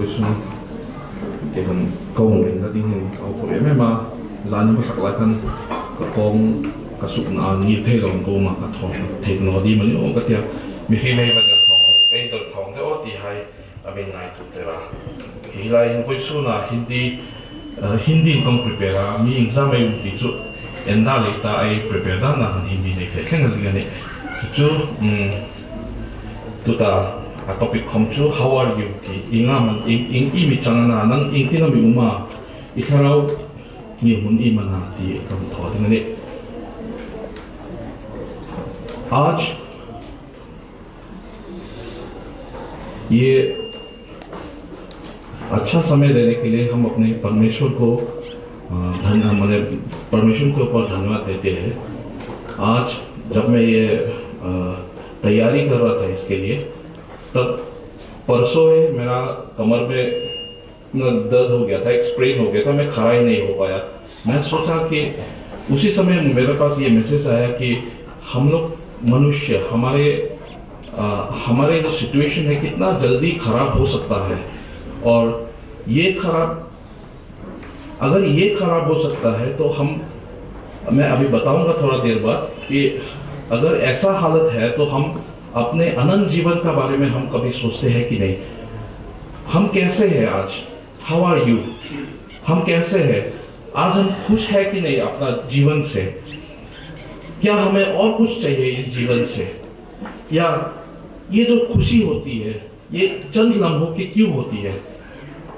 Wisnu Tekan kaum ring tadi ni au ko eme ma zani ba sakla kan ka kong ka sukna ni the long ko ma ka thong technology mani o ka tia mi hi nei ba thong e dor thong de o ti hai amin nai tu tera hilai in voisu na hindi kong prepare mi exam ai ti chu enda le ta ai prepare da na hindi nei fe keng li ne chu tu ta a topic kom chu how are you ti inga man ing i mi changana nang ing tina mi uma I kharau ni mun i mana ti kam tho ding ne आज ये अच्छा समय देने के लिए हम अपने परमेश्वर को परमेश्वर के ऊपर धन्यवाद देते हैं। आज जब मैं ये तैयारी कर रहा था इसके लिए तब परसों है मेरा कमर में दर्द हो गया था, एक स्प्रेन हो गया था, मैं खड़ा ही नहीं हो पाया। मैं सोचा कि उसी समय मेरे पास ये मैसेज आया कि हम लोग मनुष्य हमारे जो सिचुएशन है कितना जल्दी खराब हो सकता है और अगर ये खराब हो सकता है तो मैं अभी बताऊंगा थोड़ा देर बाद कि अगर ऐसा हालत है तो हम अपने अनंत जीवन का बारे में हम कभी सोचते हैं कि नहीं, हम कैसे हैं आज, हाउ आर यू, हम कैसे हैं आज, हम खुश है कि नहीं अपना जीवन से, क्या हमें और कुछ चाहिए इस जीवन से, या ये जो खुशी होती है ये चंद लम्हों की क्यों होती है,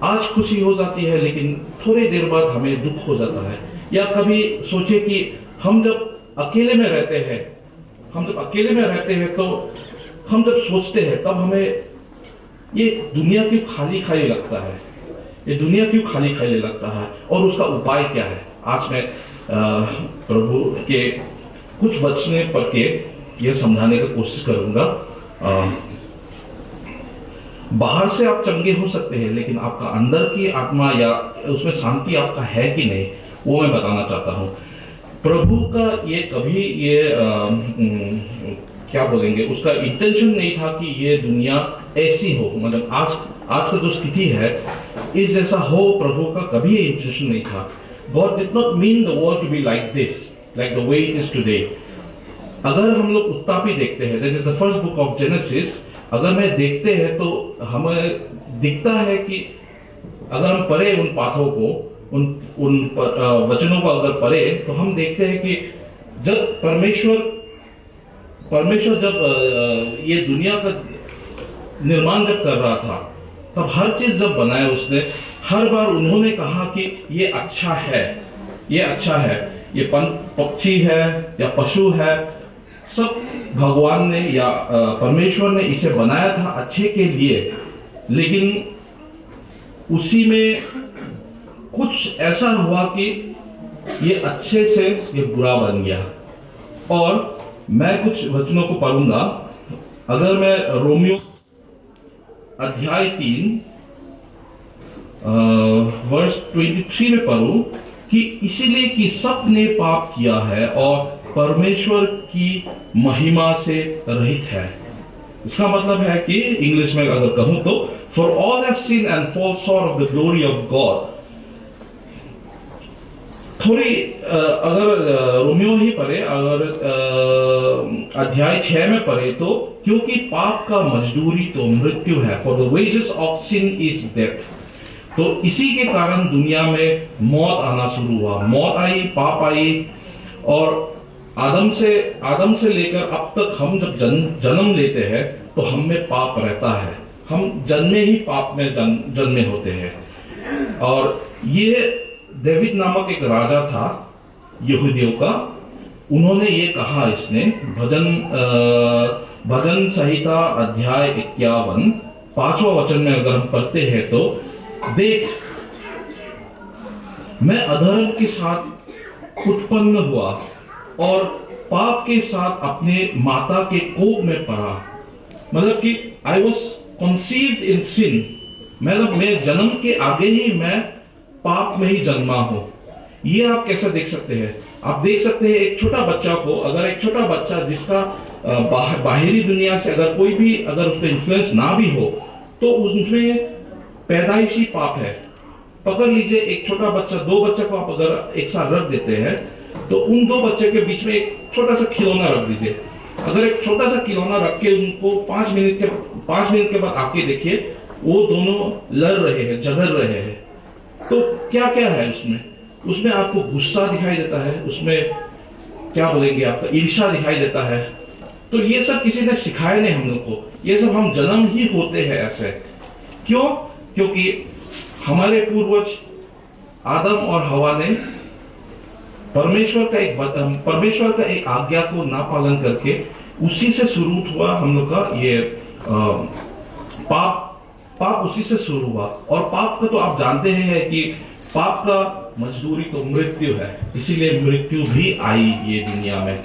आज खुशी हो जाती है लेकिन थोड़ी देर बाद हमें दुख हो जाता है। या कभी सोचे कि हम जब अकेले में रहते हैं तो हम जब सोचते हैं तब हमें ये दुनिया क्यों खाली खाली लगता है, ये दुनिया क्यों खाली खाली लगता है और उसका उपाय क्या है। आज मैं प्रभु के कुछ वचन पढ़ के यह समझाने की कोशिश करूंगा। बाहर से आप चंगे हो सकते हैं लेकिन आपका अंदर की आत्मा या उसमें शांति आपका है कि नहीं वो मैं बताना चाहता हूँ। प्रभु का ये कभी क्या बोलेंगे, उसका इंटेंशन नहीं था कि ये दुनिया ऐसी हो, मतलब आज का जो स्थिति है इस जैसा हो, प्रभु का कभी ये इंटेंशन नहीं था। God did not mean the world to be like this, like the way it is today. अगर हम लोग उत्तापी देखते हैं, that is the first book of Genesis, अगर मैं देखते हैं तो हमें दिखता है कि अगर हम पढ़े उन पाठों को, उन वचनों को अगर पढ़े तो हम देखते हैं कि जब परमेश्वर जब ये दुनिया का निर्माण जब कर रहा था तब हर चीज जब बनाया उसने, हर बार उन्होंने कहा कि ये अच्छा है, ये अच्छा है, ये पक्षी है या पशु है, सब भगवान ने या परमेश्वर ने इसे बनाया था अच्छे के लिए। लेकिन उसी में कुछ ऐसा हुआ कि ये अच्छे से ये बुरा बन गया। और मैं कुछ वचनों को पढ़ूंगा। अगर मैं रोमियो अध्याय 3 वर्स 23 में पढ़ूं कि इसीलिए कि सब ने पाप किया है और परमेश्वर की महिमा से रहित है। इसका मतलब है कि इंग्लिश में अगर कहूं तो for all have seen and fall short of the glory of God. थोड़ी अगर रोमियो ही पढ़े, अगर अध्याय 6 में पढ़े तो क्योंकि पाप का मजदूरी तो मृत्यु है, for the wages of sin is death. तो इसी के कारण दुनिया में मौत आना शुरू हुआ, मौत आई, पाप आई। और आदम से लेकर अब तक हम जब जन्म लेते हैं तो हम में पाप रहता है, हम जन्मे ही पाप में जन्मे होते हैं। और ये डेविड नामक एक राजा था यहूदियों का, उन्होंने ये कहा, इसने भजन संहिता अध्याय 51 5वां वचन में अगर हम पढ़ते हैं तो, देख मैं अधर्म के साथ उत्पन्न हुआ और पाप के साथ अपने माता के कोख में पड़ा। मतलब कि आई वॉज कंसीव्ड इन सिन, मतलब मैं जन्म के आगे ही मैं पाप में ही जन्मा हूं। ये आप कैसे देख सकते हैं? आप देख सकते हैं एक छोटा बच्चा को, अगर एक छोटा बच्चा जिसका बाहरी दुनिया से अगर कोई भी अगर उस पर इन्फ्लुएंस ना भी हो तो उसमें पैदाइशी पाप है। पकड़ लीजिए एक छोटा बच्चा, दो बच्चे को आप अगर एक साथ रख देते हैं तो उन दो बच्चे के बीच में एक छोटा सा खिलौना रख दीजिए। अगर एक छोटा सा खिलौना रख के उनको 5 मिनट के बाद आके देखिए, वो दोनों लड़ रहे हैं, झगड़ रहे हैं। तो क्या क्या है उसमें आपको गुस्सा दिखाई देता है, उसमें क्या बोलेंगे आपका ईर्ष्या दिखाई देता है। तो ये सब किसी ने सिखाया नहीं हम लोग को, ये सब हम जन्म ही होते हैं ऐसे। क्यों? क्योंकि हमारे पूर्वज आदम और हवा ने परमेश्वर का एक आज्ञा को ना पालन करके, उसी से शुरू हुआ हम लोग का ये पाप उसी से शुरू हुआ। और पाप का तो आप जानते हैं कि पाप का मजदूरी तो मृत्यु है, इसीलिए मृत्यु भी आई ये दुनिया में।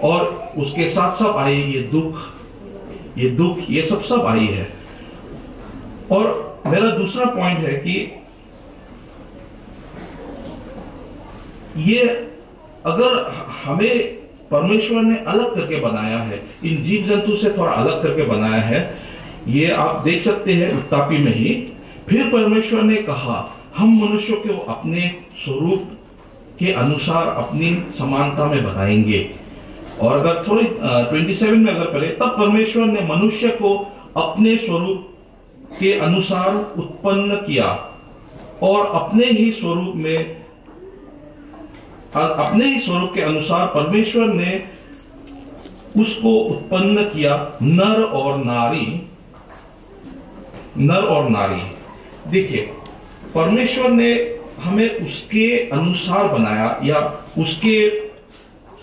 और उसके साथ साथ आई ये दुख, ये सब आई है। और मेरा दूसरा पॉइंट है कि ये अगर हमें परमेश्वर ने अलग करके बनाया है, इन जीव जंतु से थोड़ा अलग करके बनाया है, ये आप देख सकते हैं उत्तापी में ही। फिर परमेश्वर ने कहा हम मनुष्यों को अपने स्वरूप के अनुसार अपनी समानता में बनाएंगे। और अगर थोड़ी 27 में अगर पढ़े, तब परमेश्वर ने मनुष्य को अपने स्वरूप के अनुसार उत्पन्न किया और अपने ही स्वरूप के अनुसार परमेश्वर ने उसको उत्पन्न किया, नर और नारी। देखिए, परमेश्वर ने हमें उसके अनुसार बनाया या उसके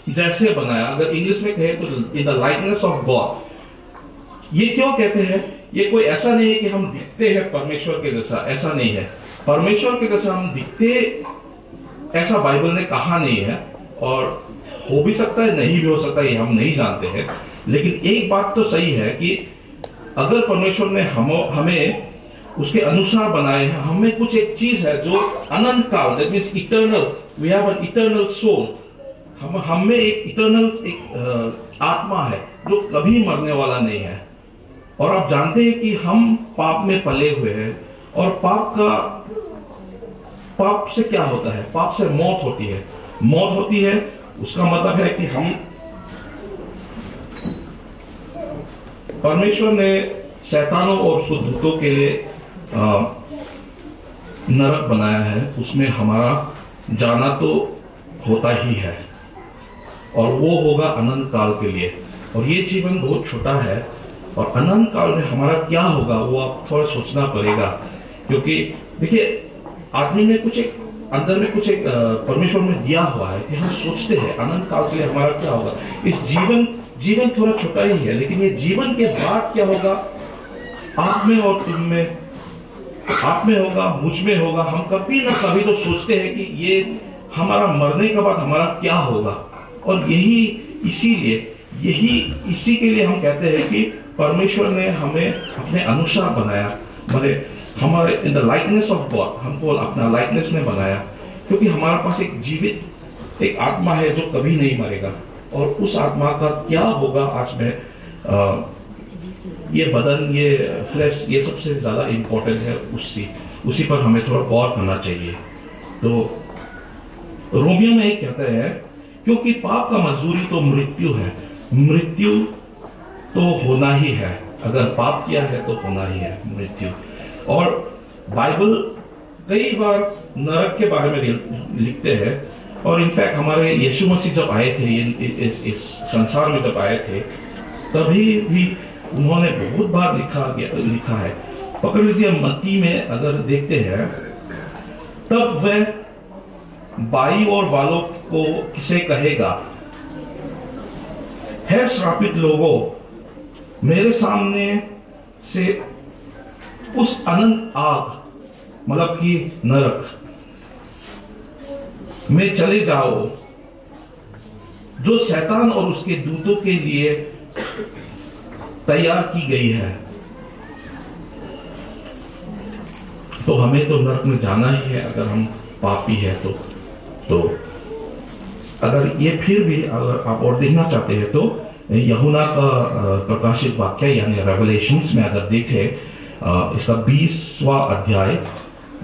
जैसे बनाया। अगर इंग्लिश में कहे तो in the likeness of God. ये क्यों कहते हैं? ये कोई ऐसा नहीं है कि हम दिखते हैं परमेश्वर के जैसा, ऐसा नहीं है। परमेश्वर के जैसा हम दिखते ऐसा बाइबल ने कहा नहीं है, और हो भी सकता है, नहीं भी हो सकता, ये हम नहीं जानते हैं। लेकिन एक बात तो सही है कि अगर परमेश्वर ने हमें उसके अनुसार बनाए हैं, हमें कुछ एक चीज है जो अनंत काल, that means eternal, we have an eternal soul. हमें एक इटर्नल आत्मा है जो कभी मरने वाला नहीं है। और आप जानते हैं कि हम पाप में पले हुए हैं, और पाप से क्या होता है? पाप से मौत होती है। उसका मतलब है कि हम, परमेश्वर ने शैतानों और उसके दूतों के लिए नरक बनाया है, उसमें हमारा जाना तो होता ही है, और वो होगा अनंत काल के लिए। और ये जीवन बहुत छोटा है, और अनंत काल में हमारा क्या होगा वो आप थोड़ा सोचना पड़ेगा। क्योंकि देखिए, आदमी में कुछ एक अंदर में कुछ एक परमेश्वर में दिया हुआ है कि हम सोचते हैं अनंत काल के लिए हमारा क्या होगा। इस जीवन थोड़ा छोटा ही है, लेकिन ये जीवन के बाद क्या होगा, आप में और तुम में, आप में होगा, मुझ में होगा। हम कभी ना कभी तो सोचते हैं कि ये हमारा मरने के बाद हमारा क्या होगा। और इसी के लिए हम कहते हैं कि परमेश्वर ने हमें अपने अनुसार बनाया, हमारे in the likeness of God, हमको अपना लाइकनेस में बनाया। क्योंकि हमारे पास एक जीवित एक आत्मा है जो कभी नहीं मरेगा, और उस आत्मा का क्या होगा, आज में ये बदन, ये फ्लेश, ये सबसे ज्यादा इंपॉर्टेंट है। उसी पर हमें थोड़ा गौर करना चाहिए। तो रोमियो में एक कहता है, क्योंकि पाप का मजदूरी तो मृत्यु है, मृत्यु तो होना ही है। अगर पाप किया है तो होना ही है मृत्यु। और बाइबल कई बार नरक के बारे में लिखते हैं। और इनफैक्ट हमारे यीशु मसीह जब आए थे, इस संसार में जब आए थे, तभी भी उन्होंने बहुत बार लिखा है। पकड़ लीजिए, मत्ती में अगर देखते हैं, तब वह बाई और वालों को किसे कहेगा, है श्रापित लोगों, मेरे सामने से उस अनंत आग, मतलब कि नरक में चले जाओ, जो शैतान और उसके दूतों के लिए तैयार की गई है। तो हमें तो नरक में जाना ही है अगर हम पापी है तो अगर ये फिर भी अगर आप और देखना चाहते हैं तो यूहन्ना का प्रकाशित वाक्य यानी रेवलेशंस में अगर देखें इसका 20वां अध्याय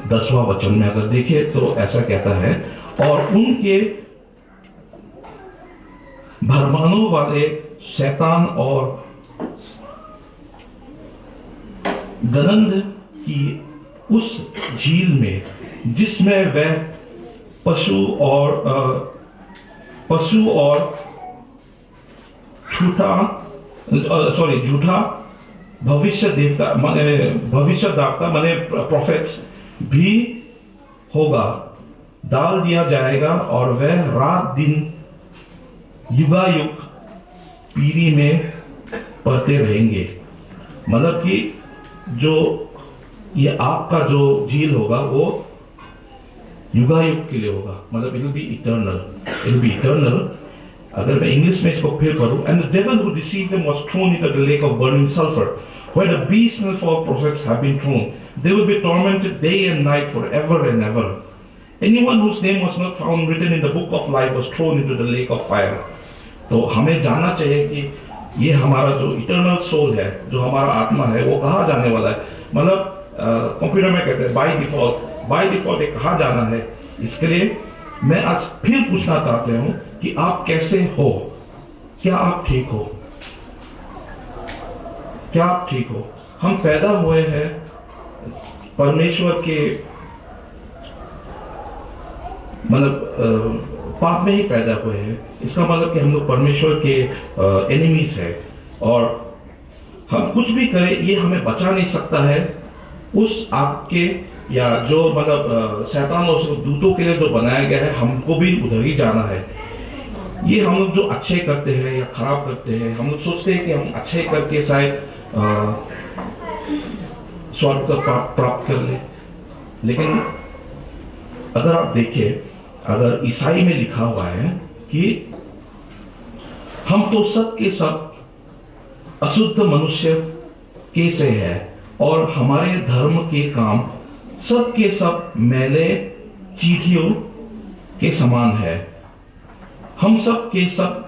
10वां वचन में अगर देखें तो ऐसा कहता है, और उनके भरमाने वाले शैतान और गंध की उस झील में जिसमें वह पशु और झूठा भविष्यद्वक्ता माने प्रोफेट्स भी होगा, डाल दिया जाएगा, और वह रात दिन युगायुग पीढ़ी में पढ़ते रहेंगे। मतलब कि जो ये आपका जो झील होगा वो युगायुग के लिए होगा, मतलब इट विल बी इटर्नल। अगर मैं इंग्लिश में इसको फिर पढ़ूं, and the devil who deceived them was thrown into the lake of burning sulphur where the beast and false prophets have been thrown. They will be tormented day and night forever and ever. Anyone whose name was not found written in the book of life was thrown into the lake of fire. तो हमें जानना चाहिए कि ये हमारा जो eternal soul है, जो हमारा आत्मा है, वो कहाँ जाने वाला है। मतलब कंप्यूटर में कहते हैं बाय डिफॉल्ट ये कहाँ जाना है। इसके लिए मैं आज फिर पूछना चाहते हूँ कि आप कैसे हो, क्या आप ठीक हो, क्या आप ठीक हो। हम पैदा हुए हैं परमेश्वर के मतलब पाप में ही पैदा हुए हैं। इसका मतलब कि हम लोग परमेश्वर के एनिमीज है, और हम कुछ भी करें ये हमें बचा नहीं सकता है उस आग के, या जो मतलब शैतान और दूतों के लिए जो बनाया गया है, हमको भी उधर ही जाना है। ये हम लोग जो अच्छे करते हैं या खराब करते हैं, हम लोग सोचते हैं कि हम अच्छे करके शायद स्वर्ग प्राप्त कर ले, लेकिन अगर आप देखिए, अगर ईसाई में लिखा हुआ है कि हम तो सब के सब अशुद्ध मनुष्य के से है, और हमारे धर्म के काम सब के सब मैले चींटियों के समान है। हम सब के सब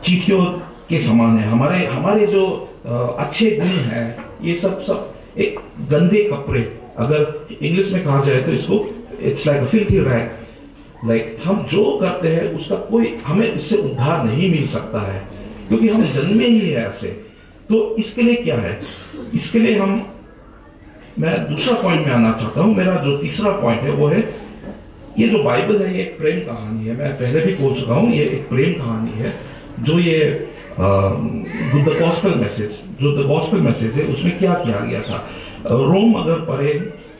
चींटियों के समान है। हमारे जो अच्छे गुण हैं, ये सब एक गंदे कपड़े, अगर इंग्लिश में कहा जाए तो इसको it's like a filthy rag. Like हम जो करते हैं उसका कोई हमें इससे उद्धार नहीं मिल सकता है, क्योंकि हम जन्मे ही है ऐसे। तो इसके लिए क्या है, इसके लिए मैं दूसरा पॉइंट में आना चाहता हूं। मेरा जो तीसरा पॉइंट है वो है, ये जो बाइबल है ये एक प्रेम कहानी है। मैं पहले भी बोल चुका हूं, ये एक प्रेम कहानी है। जो ये द गॉस्पेल मैसेज है, उसमें क्या किया गया था। रोम अगर पढ़े,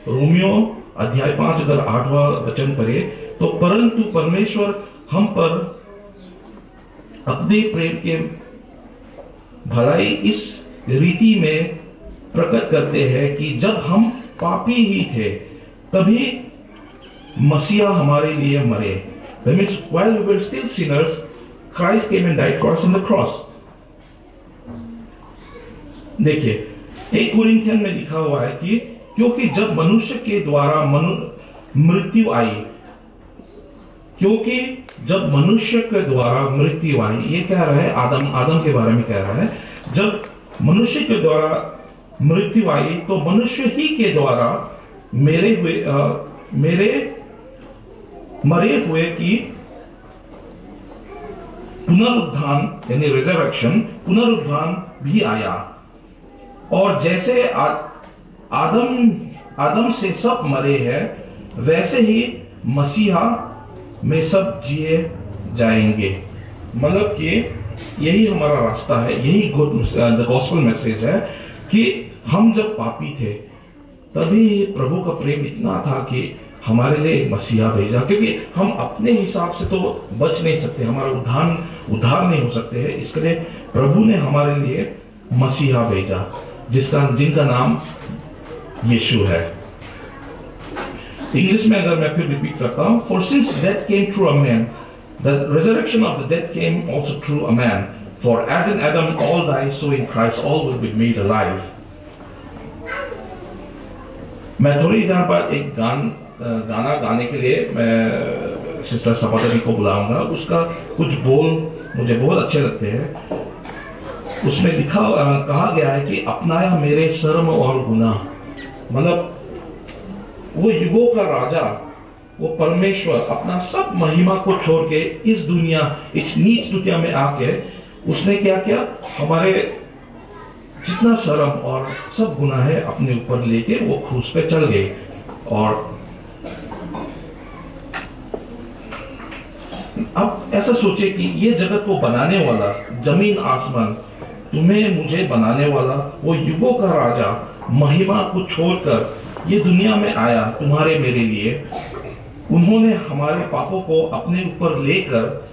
रोमियो अध्याय 5 अगर 8वां वचन पढ़े, तो परंतु परमेश्वर हम पर अपने प्रेम के भलाई इस रीति में प्रकट करते हैं कि जब हम पापी ही थे तभी मसीहा हमारे लिए मरे। That means while we were still sinners, Christ came and died for us on the cross. देखिए 1 कुरिन्थियन में लिखा हुआ है कि क्योंकि जब मनुष्य के द्वारा मृत्यु आई, क्योंकि जब मनुष्य के द्वारा मृत्यु आई, ये कह रहा है आदम के बारे में कह रहा है। जब मनुष्य के द्वारा मृत्यु आई तो मनुष्य ही के द्वारा मरे हुए की पुनरुत्थान यानी रिजरेक्शन, पुनरुत्थान भी आया। और जैसे आदम से सब मरे हैं, वैसे ही मसीहा में सब जिए जाएंगे। मतलब कि यही हमारा रास्ता है, यही द गॉस्पेल मैसेज है कि हम जब पापी थे तभी प्रभु का प्रेम इतना था कि हमारे लिए मसीहा भेजा, क्योंकि हम अपने हिसाब से तो बच नहीं सकते, हमारा उद्धार नहीं हो सकते हैं। इसके लिए प्रभु ने हमारे लिए मसीहा भेजा, जिनका नाम यीशु है। इंग्लिश में अगर मैं फिर रिपीट करता हूं, for since death came through a man, the resurrection of the death came also through a man, for as in Adam all die, so in Christ all will be made alive. मैं थोड़ी देर बाद एक गाना गाने के लिए मैं sister सपाटरी को बुलाऊंगा, उसका कुछ बोल मुझे बहुत अच्छे लगते हैं। उसमें कहा गया है कि अपनाया मेरे शर्म और गुनाह। मतलब वो युगों का राजा, वो परमेश्वर अपना सब महिमा को छोड़ के इस दुनिया, इस नीच दुनिया में आके उसने क्या किया, हमारे जितना शर्म और सब गुनाह है अपने ऊपर लेके वो क्रूस पे चढ़ गए। और अब ऐसा सोचे कि ये जगत को बनाने वाला, जमीन आसमान, तुम्हें मुझे बनाने वाला वो युगों का राजा महिमा को छोड़कर ये दुनिया में आया तुम्हारे मेरे लिए। उन्होंने हमारे पापों को अपने ऊपर लेकर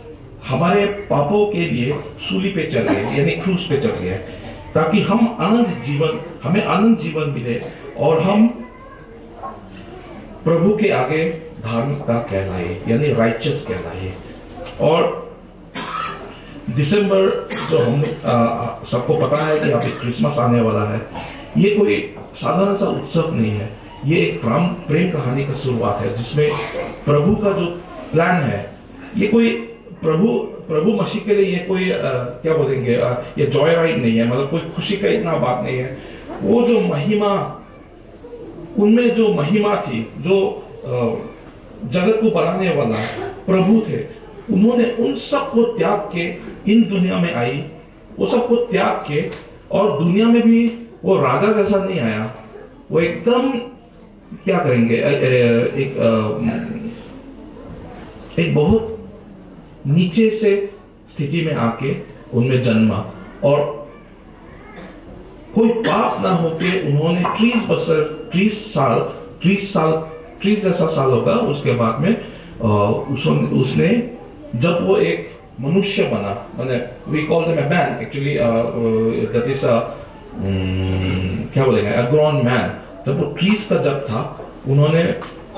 हमारे पापों के लिए सूली पे चढ़ गए, यानी क्रूस पे चढ़ गए, ताकि हमें अनंत जीवन मिले और हम प्रभु के आगे धार्मिकता कहलाए, यानी राइचस कहलाए। और दिसंबर जो हम सबको पता है कि अभी क्रिसमस आने वाला है, ये कोई साधारण सा उत्सव नहीं है, ये एक प्रेम कहानी का शुरुआत है, जिसमें प्रभु का जो प्लान है, ये कोई प्रभु मसीह के लिए ये कोई क्या बोलेंगे, ये जॉय राइड नहीं है, मतलब कोई खुशी का इतना बात नहीं है। वो जो महिमा, उनमें जो महिमा थी, जो जगत को बनाने वाला प्रभु थे, उन्होंने उन सब को त्याग के इन दुनिया में आई, वो सब को त्याग के, और दुनिया में भी वो राजा जैसा नहीं आया, वो एकदम क्या करेंगे, एक बहुत नीचे से स्थिति में आके उनमें जन्मा, और कोई पाप ना होके उन्होंने 30 जैसा साल होगा, उसके बाद में उसने जब वो एक मनुष्य बना, मैंने we call them a man, actually that is क्या बोलेंगे, अ ग्रॉन मैन। जब वो 30 का जब था, उन्होंने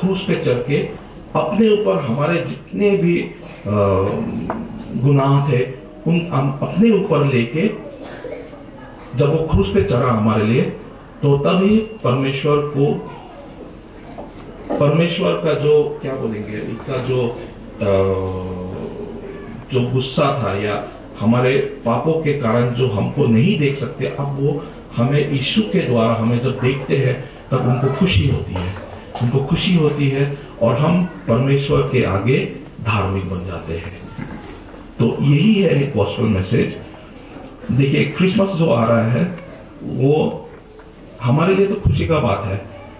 क्रूस पे चढ़ के अपने ऊपर हमारे जितने भी गुनाह थे उन अपने ऊपर लेके, जब वो क्रूस पे चढ़ा हमारे लिए, तो तभी परमेश्वर का जो क्या बोलेंगे, इसका जो गुस्सा था, या हमारे पापों के कारण जो हमको नहीं देख सकते, अब वो हमें यीशु के द्वारा हमें जब देखते हैं तब उनको खुशी होती है, और हम परमेश्वर के आगे धार्मिक बन जाते हैं। तो यही है एक गॉस्पेल मैसेज। देखिए, क्रिसमस जो आ रहा है वो हमारे लिए तो खुशी का बात है,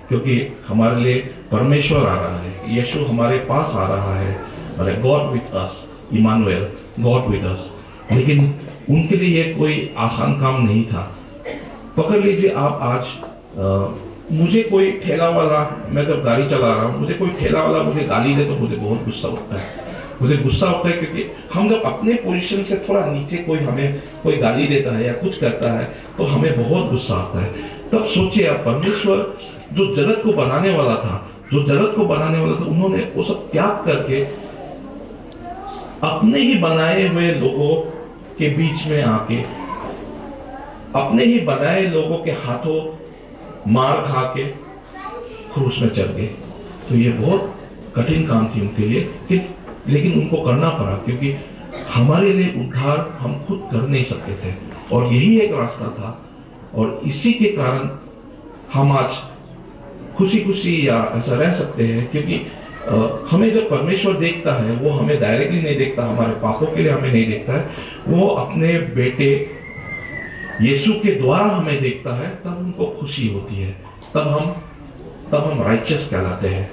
क्योंकि हमारे लिए परमेश्वर आ रहा है, यीशु हमारे पास आ रहा है, God with us, Emmanuel, God with us. लेकिन उनके लिए ये कोई आसान काम नहीं था। पकड़ लीजिए आप आज मुझे कोई ठेला वाला, मैं जब गाड़ी चला रहा हूँ, मुझे कोई ठेला वाला मुझे गाली दे तो मुझे बहुत गुस्सा होता है, क्योंकि हम जब अपने पोजीशन से थोड़ा नीचे हमें कोई गाली देता है या कुछ करता है तो हमें बहुत गुस्सा आता है। तब सोचिए आप, परमेश्वर जो जगत को बनाने वाला था, उन्होंने वो सब त्याग करके अपने ही बनाए हुए लोगों के बीच में आके, अपने ही बनाए लोगों के हाथों मार खा के क्रूस में चढ़ गए। तो ये बहुत कठिन काम थी उनके लिए, लेकिन उनको करना पड़ा, क्योंकि हमारे लिए उद्धार हम खुद कर नहीं सकते थे, और यही एक रास्ता था। और इसी के कारण हम आज खुशी या ऐसा रह सकते हैं, क्योंकि हमें जब परमेश्वर देखता है, वो हमें डायरेक्टली नहीं देखता, हमारे पापों के लिए हमें नहीं देखता है, वो अपने बेटे यीशु के द्वारा हमें देखता है, तब उनको खुशी होती है, तब हम राइचस कहलाते हैं।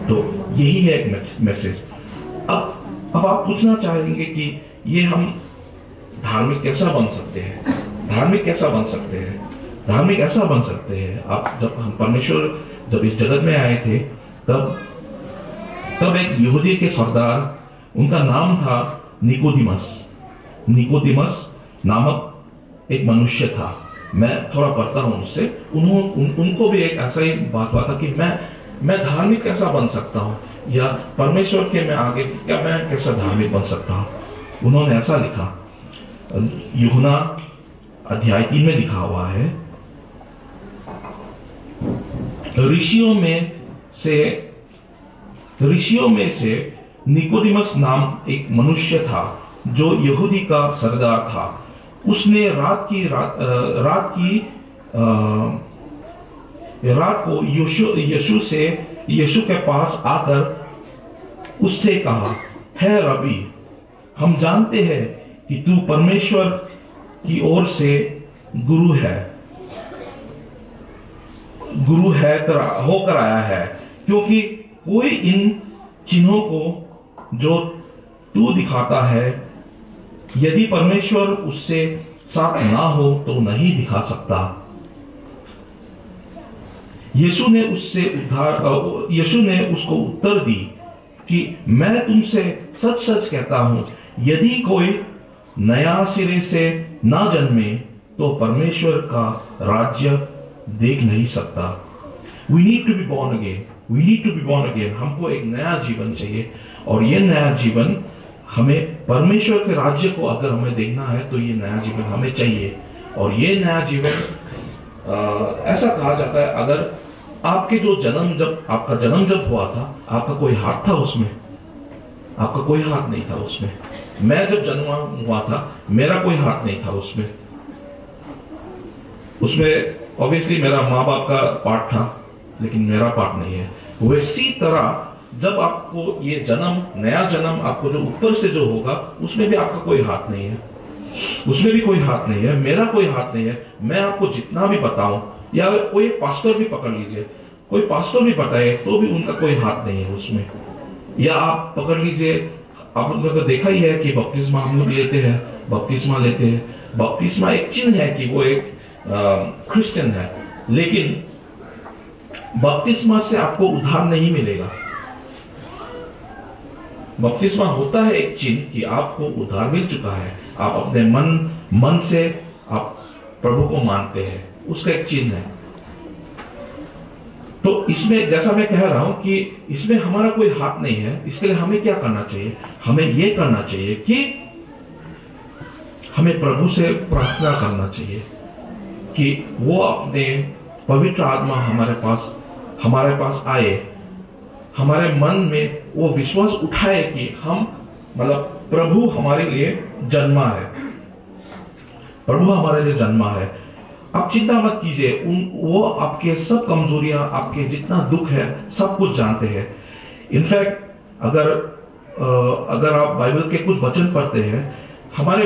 तो यही है एक मैसेज। अब आप पूछना चाहेंगे कि ये हम धार्मिक कैसा बन सकते हैं? धार्मिक ऐसा बन सकते हैं आप, जब हम परमेश्वर जब इस जगत में आए थे, तब एक यहूदी के सरदार, उनका नाम था निकोदिमस नामक एक मनुष्य था। मैं थोड़ा पढ़ता हूं उससे। उनको भी एक ऐसा ही बात हुआ था कि मैं धार्मिक कैसा बन सकता हूं, या परमेश्वर के मैं आगे क्या मैं कैसा धार्मिक बन सकता हूं। उन्होंने ऐसा लिखा, यूहन्ना अध्याय 3 में लिखा हुआ है, ऋषियों में से निकोदिमस नाम एक मनुष्य था, जो यहूदी का सरदार था, उसने रात को यीशु के पास आकर उससे कहा, है रबी, हम जानते हैं कि तू परमेश्वर की ओर से गुरु होकर आया है, क्योंकि कोई इन चिन्हों को जो तू दिखाता है, यदि परमेश्वर उससे साथ ना हो तो नहीं दिखा सकता। यीशु ने उसको उत्तर दी कि मैं तुमसे सच सच कहता हूं, यदि कोई नया सिरे से ना जन्मे तो परमेश्वर का राज्य देख नहीं सकता। We need to be born again. We need to be born again. हमको एक नया जीवन चाहिए, और ये नया जीवन हमें परमेश्वर के राज्य को अगर हमें देखना है तो ये नया जीवन हमें चाहिए। और ये नया जीवन ऐसा कहा जाता है, अगर आपका जन्म जब हुआ था, आपका कोई हाथ था उसमें? आपका कोई हाथ नहीं था उसमें। मैं जब जन्म हुआ था, मेरा कोई हाथ नहीं था उसमें ऑब्वियसली मेरा माँ बाप का पार्ट था, लेकिन मेरा पार्ट नहीं है। वैसी तरह जब आपको ये नया जन्म आपको जो ऊपर से जो होगा, उसमें भी आपका कोई हाथ नहीं है, उसमें भी कोई हाथ नहीं है, मेरा कोई हाथ नहीं है। मैं आपको जितना भी बताऊं, या कोई पास्टर भी पकड़ लीजिए, कोई पास्टर भी बताए तो भी उनका कोई हाथ नहीं है उसमें। या आप पकड़ लीजिए, आपने तो देखा ही है कि बपतिस्मा हम लोग लेते हैं, बपतिस्मा एक चिन्ह है कि वो एक क्रिश्चियन है, लेकिन बपतिस्मा से आपको उद्धार नहीं मिलेगा। बपतिस्मा होता है एक चिन्ह कि आपको उद्धार मिल चुका है, आप अपने मन से आप प्रभु को मानते हैं, उसका एक चिन्ह है। तो इसमें जैसा मैं कह रहा हूं कि इसमें हमारा कोई हाथ नहीं है। इसके लिए हमें क्या करना चाहिए? हमें यह करना चाहिए कि हमें प्रभु से प्रार्थना करना चाहिए कि वो अपने पवित्र आत्मा हमारे पास आए, हमारे मन में वो विश्वास उठाए कि प्रभु हमारे लिए जन्मा है। आप चिंता मत कीजिए, वो आपके सब कमजोरियां, आपके जितना दुख है, सब कुछ जानते हैं। इनफैक्ट अगर आप बाइबल के कुछ वचन पढ़ते हैं, हमारे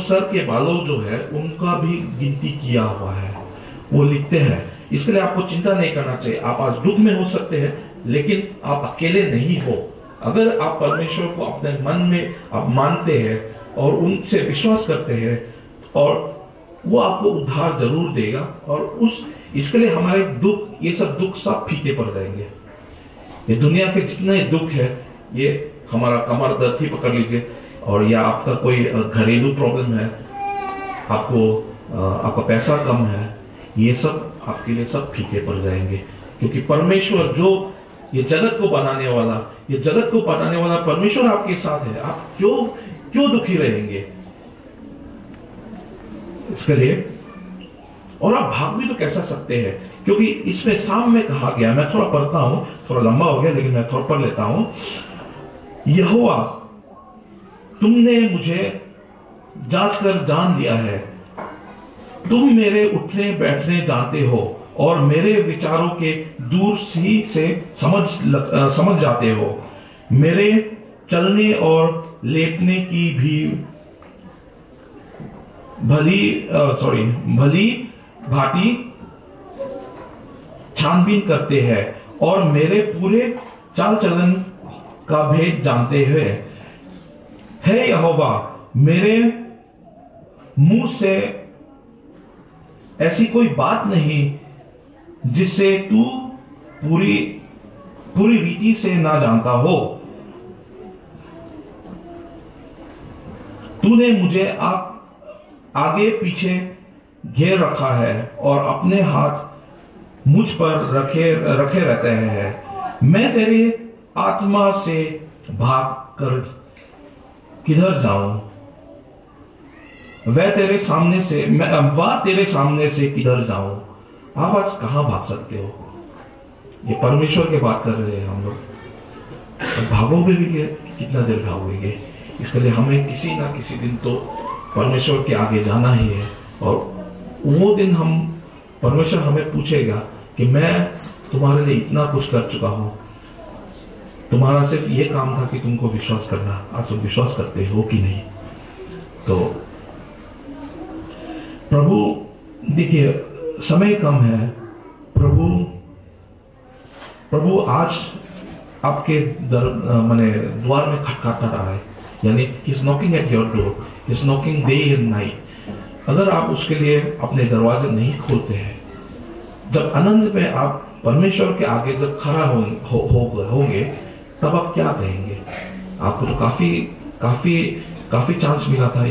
सर के बालों जो है उनका भी गिनती किया हुआ है, वो लिखते हैं। इसके लिए आपको चिंता नहीं करना चाहिए। आप आज दुख में हो सकते हैं, लेकिन आप अकेले नहीं हो। अगर आप परमेश्वर को अपने मन में आप मानते हैं और उनसे विश्वास करते हैं, और वो आपको उद्धार जरूर देगा। और इसके लिए हमारे ये सब दुख सब फीके पड़ जाएंगे। ये दुनिया के जितने दुख है, ये हमारा कमर दर्द ही पकड़ लीजिए, और या आपका कोई घरेलू प्रॉब्लम है, आपका पैसा कम है, ये सब आपके लिए सब फीके पड़ जाएंगे। क्योंकि परमेश्वर जो ये जगत को बनाने वाला परमेश्वर आपके साथ है। आप क्यों दुखी रहेंगे इसके लिए? और आप भाग भी तो कैसा सकते हैं, क्योंकि इसमें साम में कहा गया, मैं थोड़ा पढ़ता हूं, थोड़ा लंबा हो गया लेकिन मैं थोड़ा पढ़ लेता हूं। यहोवा, तुमने मुझे जांच कर जान लिया है, तुम मेरे उठने बैठने जानते हो, और मेरे विचारों के दूर ही से समझ जाते हो। मेरे चलने और लेटने की भी भली भांति छानबीन करते हैं, और मेरे पूरे चाल चलन का भेद जानते हैं। हे यहोवा, मेरे मुंह से ऐसी कोई बात नहीं जिससे तू पूरी रीति से ना जानता हो। तूने मुझे आगे पीछे घेर रखा है, और अपने हाथ मुझ पर रखे रहते हैं। मैं तेरे आत्मा से भाग कर किधर जाऊं? वह तेरे सामने से किधर जाऊं? आप आज कहां भाग सकते हो? ये परमेश्वर की बात कर रहे हैं हम लोग। भागोगे भी कितना देर भागोगे? इसके लिए हमें किसी ना किसी दिन तो परमेश्वर के आगे जाना ही है, और वो दिन हम परमेश्वर हमें पूछेगा कि मैं तुम्हारे लिए इतना कुछ कर चुका हूं, तुम्हारा सिर्फ ये काम था कि तुमको विश्वास करना, आज तुम विश्वास करते हो कि नहीं। तो प्रभु देखिए समय कम है, प्रभु आज आपके द्वार में खटखटा रहा है, यानी he is knocking at your door, he is knocking day and night. अगर आप उसके लिए अपने दरवाजे नहीं खोलते हैं, जब अनंत में आप परमेश्वर के आगे जब खड़ा होंगे तब आप क्या कहेंगे? आपको तो काफी चांस मिला था,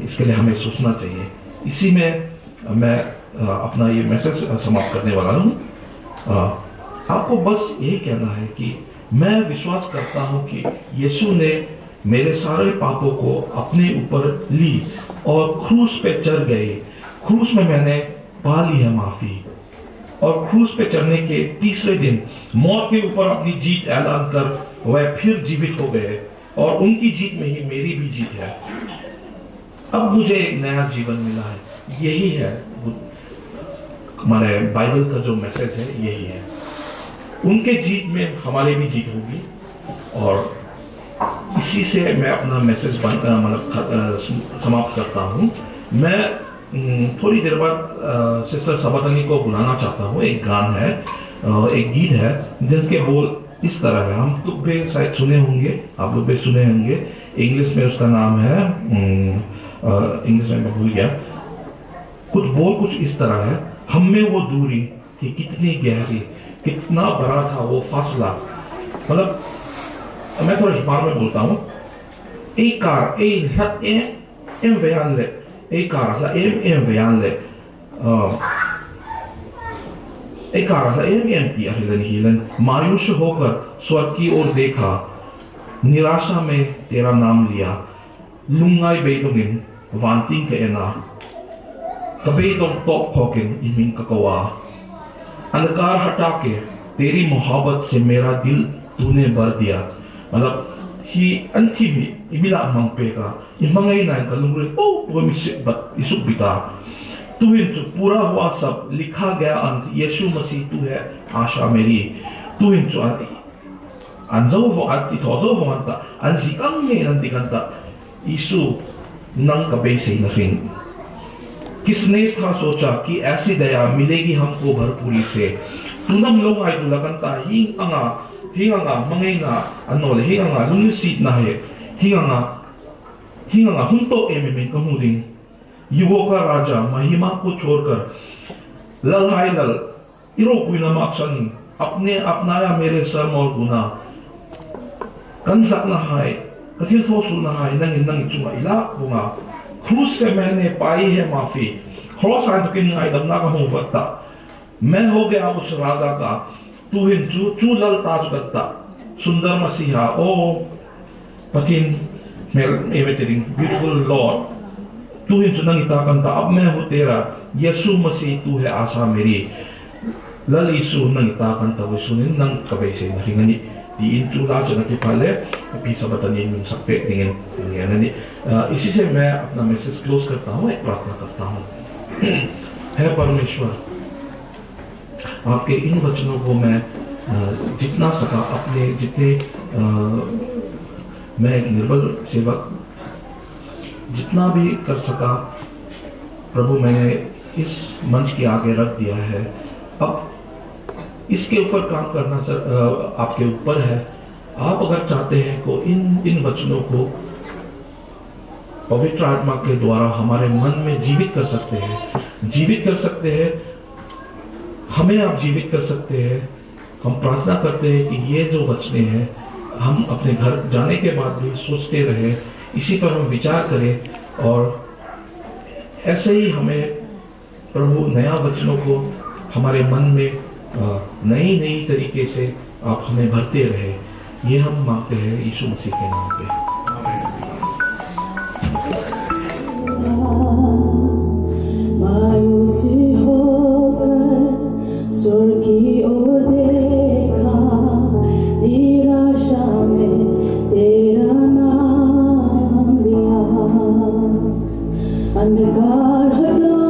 इसके लिए हमें सोचना चाहिए। इसी में मैं अपना ये मैसेज समाप्त करने वाला हूँ। आपको बस यही कहना है कि मैं विश्वास करता हूं कि यीशु ने मेरे सारे पापों को अपने ऊपर ली और क्रूस पे चढ़ गए। क्रूस में मैंने पा ली है माफी, और क्रूस पे चढ़ने के तीसरे दिन मौत के ऊपर अपनी जीत ऐलान कर वह फिर जीवित हो गए, और उनकी जीत में ही मेरी भी जीत है। अब मुझे एक नया जीवन मिला है। यही है हमारे बाइबल का जो मैसेज है, यही है। उनके जीत में हमारी भी जीत होगी, और इसी से मैं अपना मैसेज समाप्त करता हूँ। मैं थोड़ी देर बाद सिस्टर सबतनी को बुलाना चाहता हूँ। एक गान है, एक गीत है जिसके बोल इस तरह है, हम तो भी शायद सुने होंगे, आप लोग भी सुने होंगे। इंग्लिश में उसका नाम है, इंग्लिश में मैं भूल गया, कुछ बोल कुछ इस तरह है। हम में वो दूरी थी कितनी गहरी, कितना बड़ा था वो फासला। मतलब मैं थोड़ा हिब्रू में बोलता हूँ। मायूस होकर स्वर्ग की ओर देखा, निराशा में तेरा नाम लिया। लुंगाई बेदुंगिन वांतिंग के एना कबे तो टॉप खोकिन इमिंग ककवा। अंधकार हटा के तेरी मोहब्बत से मेरा दिल तूने भर दिया। मतलब ही अंति में इबिला मंगपेगा इमंगई ना कलुंगरे ओ वो मिसबत इसुक बिता। तू ही जो पूरा हुआ सब, लिखा गया अंत, यीशु मसीह तू है आशा मेरी। तू ही जो अंजो वो आती तोजो वो अंता अंजिकंग में नंदी कंता यीशु नंग कबे से नफिंग। किसने था सोचा कि ऐसी दया मिलेगी हमको भरपूरी से। तुनम लोग आए तो लगनता हिंगा मंगेगा अनोले हिंगा लुंगी सीट ना है हिंगा हम तो एमें कमुदिंग। युगों का राजा महिमा को छोड़कर लल्हाई लल इरो कुइना माक्सन अपने अपनाया मेरे शर्म और गुना। कंसक ना है कथिल थो सुना है नंग चुमा इला बुंगा। क्रूस से मैंने पाई है माफी, क्रॉस आंट के नाई दमना का हूँ वत्ता। मैं हो गया उस राजा का, तू ही चू लल ताज गत्ता। सुंदर मसीहा ओ पथिन मेरे तेरी ब्यूटीफुल लॉर्ड, तू ही चुनंग इताकंता। अब मैं हूँ तेरा यीशु मसीह, तू है आशा मेरी। लल यीशु नंग इताकंता वो सुनिन नंग कबे से नरिंगनी di इंचुला जनके पाले अभी सब तनी मिल सकते नहीं। इसी से मैं अपना मैसेज क्लोज करता हूँ, एक प्रार्थना करता हूँ। है परमेश्वर, आपके इन वचनों को मैं जितना सका अपने जितने मैं एक निर्बल सेवक जितना भी कर सका प्रभु मैंने इस मंच के आगे रख दिया है। अब इसके ऊपर काम करना आपके ऊपर है। आप अगर चाहते हैं को इन वचनों को पवित्र आत्मा के द्वारा हमारे मन में जीवित कर सकते हैं, हमें आप जीवित कर सकते हैं। हम प्रार्थना करते हैं कि ये जो वचने हैं हम अपने घर जाने के बाद भी सोचते रहे, इसी पर हम विचार करें, और ऐसे ही हमें प्रभु नया वचनों को हमारे मन में नई तरीके से आप हमें भरते रहे। ये हम मांगते हैं यीशु मसीह के नाम पे। मायूस होकर स्वर्ग की ओर देखा, निराशा में तेरा अंधकार हटा